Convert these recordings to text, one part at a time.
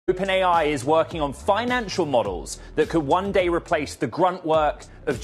OPENAI is working on financial models that could one day replace the grunt work of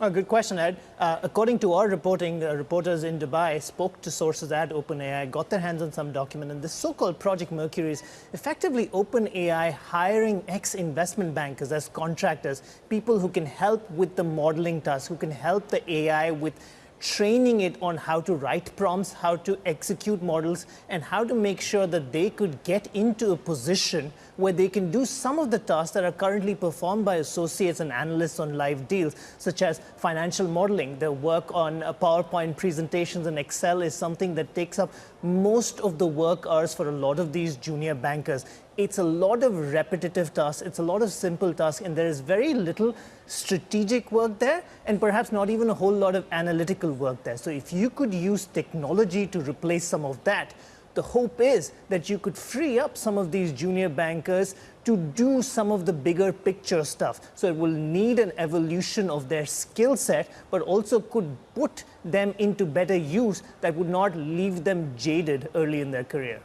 Good question, Ed. According to our reporting, reporters in Dubai spoke to sources at OpenAI, got their hands on some document, and this so-called Project Mercury is effectively OpenAI hiring ex-investment bankers as contractors, people who can help with the modeling task, who can help the AI with training it on how to write prompts, how to execute models, and how to make sure that they could get into a position where they can do some of the tasks that are currently performed by associates and analysts on live deals, such as financial modeling. Their work on PowerPoint presentations and Excel is something that takes up most of the work hours for a lot of these junior bankers. It's a lot of repetitive tasks, it's a lot of simple tasks, and there is very little strategic work there, and perhaps not even a whole lot of analytical work there. So if you could use technology to replace some of that, the hope is that you could free up some of these junior bankers to do some of the bigger picture stuff. So it will need an evolution of their skill set, but also could put them into better use that would not leave them jaded early in their career.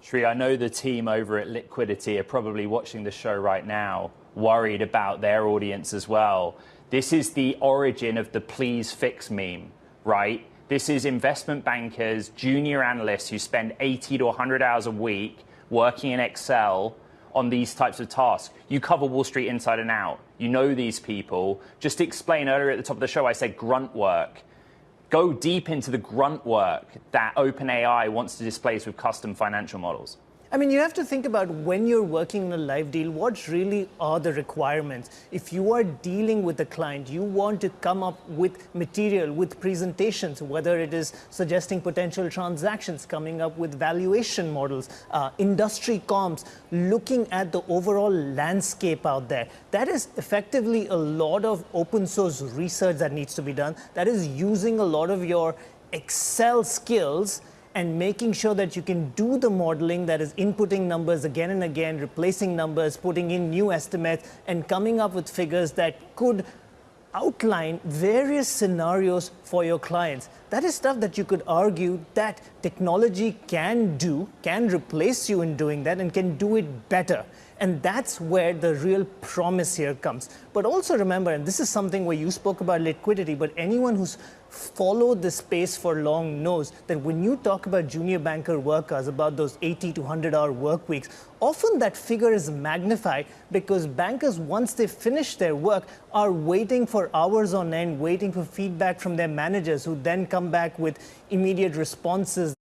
Shri, I know the team over at Liquidity are probably watching the show right now, worried about their audience as well. This is the origin of the please fix meme, right? This is investment bankers, junior analysts who spend 80 to 100 hours a week working in Excel on these types of tasks. You cover Wall Street inside and out. You know these people. Just to explain, earlier at the top of the show, I said grunt work. Go deep into the grunt work that OpenAI wants to displace with custom financial models. I mean, you have to think about when you're working in a live deal, what really are the requirements? If you are dealing with a client, you want to come up with material, with presentations, whether it is suggesting potential transactions, coming up with valuation models, industry comps, looking at the overall landscape out there. That is effectively a lot of open source research that needs to be done. That is using a lot of your Excel skills and making sure that you can do the modeling, that is inputting numbers again and again, replacing numbers, putting in new estimates, and coming up with figures that could outline various scenarios for your clients. That is stuff that you could argue that technology can do, can replace you in doing that, and can do it better. And that's where the real promise here comes. But also remember, and this is something where you spoke about liquidity, but anyone who's followed this space for long knows that when you talk about junior banker workers, about those 80 to 100-hour work weeks, often that figure is magnified because bankers, once they finish their work, are waiting for hours on end, waiting for feedback from their managers, who then come back with immediate responses.